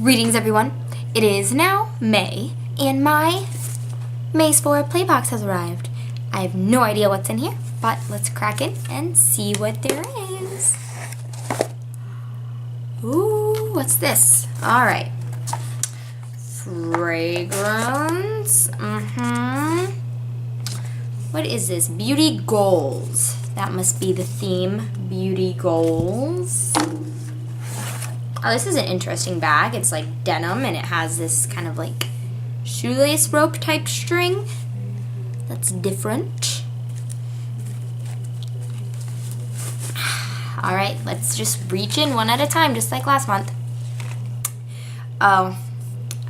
Greetings everyone, it is now May, and my Sephora Playbox has arrived. I have no idea what's in here, but let's crack it and see what there is. Ooh, what's this? Alright. Fragrance. What is this? Beauty Goals. That must be the theme. Beauty Goals. Oh, this is an interesting bag. It's like denim and it has this kind of like shoelace rope type string. That's different. Alright, let's just reach in one at a time, just like last month. Oh,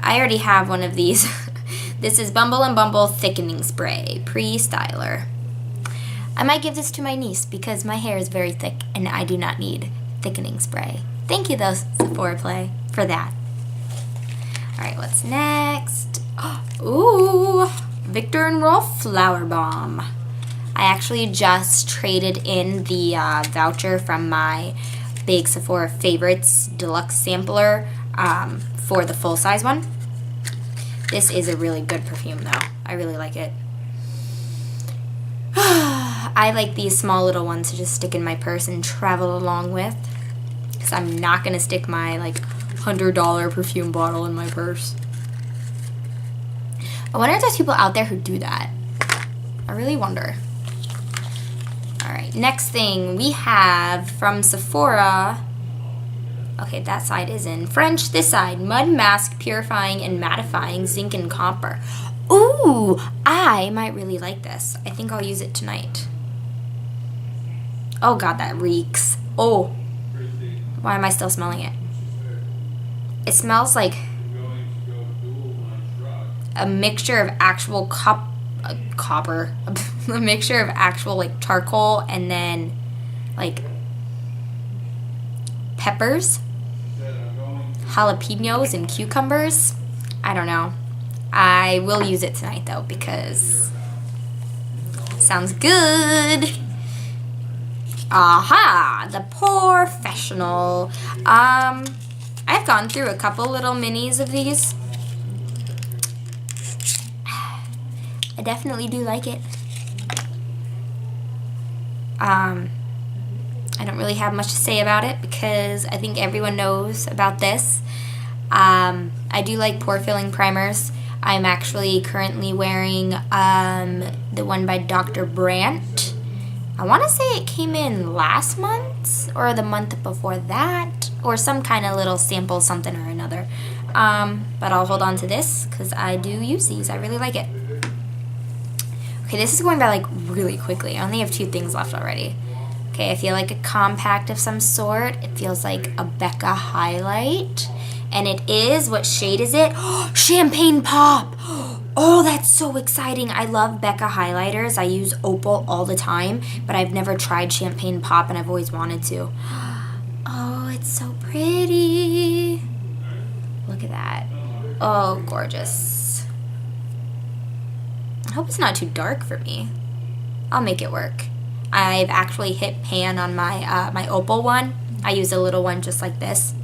I already have one of these. This is Bumble and Bumble Thickening Spray, Pre-Styler. I might give this to my niece because my hair is very thick and I do not need thickening spray. Thank you though, Sephora Play, for that. Alright, what's next? Ooh, Victor and Rolf Flower Bomb. I actually just traded in the voucher from my Big Sephora Favorites Deluxe Sampler for the full-size one. This is a really good perfume though. I really like it. I like these small little ones to just stick in my purse and travel along with. Because I'm not going to stick my like $100 perfume bottle in my purse. I wonder if there's people out there who do that. I really wonder. Alright, next thing we have from Sephora. Okay, that side is in French. This side, Mud Mask Purifying and Mattifying Zinc and Copper. Ooh, I might really like this. I think I'll use it tonight. Oh god, that reeks. Oh, why am I still smelling it? It smells like a mixture of actual copper. A mixture of actual like charcoal and then like peppers, jalapenos, and cucumbers. I don't know. I will use it tonight though because it sounds good. Aha! The Professional. I've gone through a couple little minis of these. I definitely do like it. I don't really have much to say about it because I think everyone knows about this. I do like pore filling primers. I'm actually currently wearing the one by Dr. Brandt. I want to say it came in last month or the month before that or some kind of little sample something or another. But I'll hold on to this because I do use these. I really like it. Okay, this is going by like really quickly. I only have 2 things left already. Okay, I feel like a compact of some sort. It feels like a Becca highlight. And it is, what shade is it? Champagne Pop! Oh, that's so exciting. I love Becca highlighters. I use Opal all the time, but I've never tried Champagne Pop and I've always wanted to. Oh, it's so pretty. Look at that. Oh, gorgeous. I hope it's not too dark for me. I'll make it work. I've actually hit pan on my my Opal one. I use a little one just like this.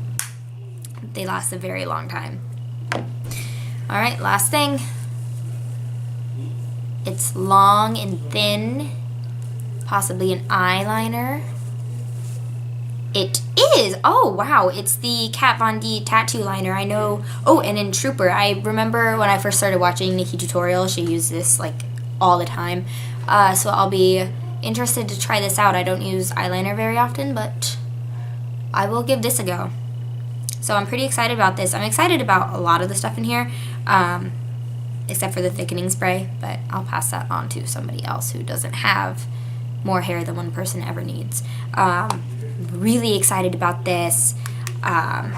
They last a very long time. Alright, last thing. It's long and thin. Possibly an eyeliner. It is! Oh, wow. It's the Kat Von D tattoo liner. I know. Oh, and in Trooper. I remember when I first started watching Nikki Tutorial, she used this like all the time. So I'll be interested to try this out. I don't use eyeliner very often, but I will give this a go. So I'm pretty excited about this. I'm excited about a lot of the stuff in here, except for the thickening spray, but I'll pass that on to somebody else who doesn't have more hair than one person ever needs. Really excited about this. I'm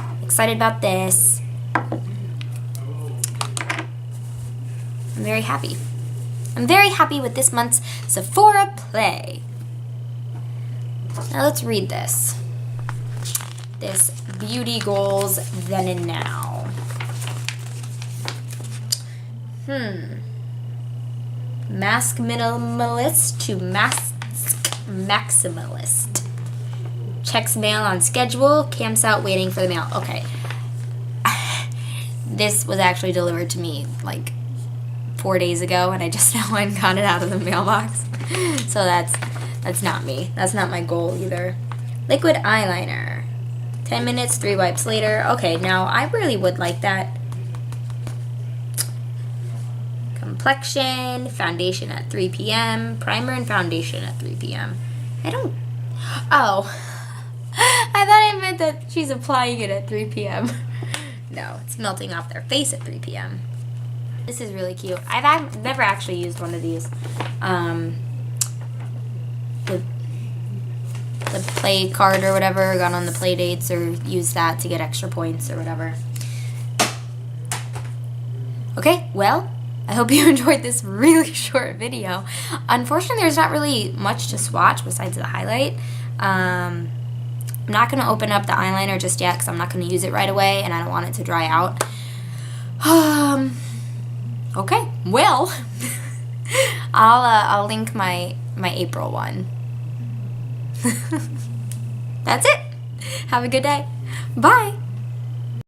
very happy. I'm very happy with this month's Sephora Play. Now let's read this. This Beauty Goals Then and Now. Mask Minimalist to Mask Maximalist. Checks mail on schedule. Camps out waiting for the mail. Okay. This was actually delivered to me like 4 days ago, and I just now went and got it out of the mailbox. So that's not me. That's not my goal either. Liquid eyeliner. 10 minutes, 3 wipes later. Okay, now I really would like that. Complexion, foundation at 3 p.m. Primer and foundation at 3 p.m. Oh. I thought I meant that she's applying it at 3 p.m. No, it's melting off their face at 3 p.m. This is really cute. I've never actually used one of these. The play card or whatever, gone on the play dates or used that to get extra points or whatever. Okay, well, I hope you enjoyed this really short video. Unfortunately, there's not really much to swatch besides the highlight. I'm not going to open up the eyeliner just yet because I'm not going to use it right away and I don't want it to dry out. Okay, well, I'll link my April one. That's it. Have a good day. Bye.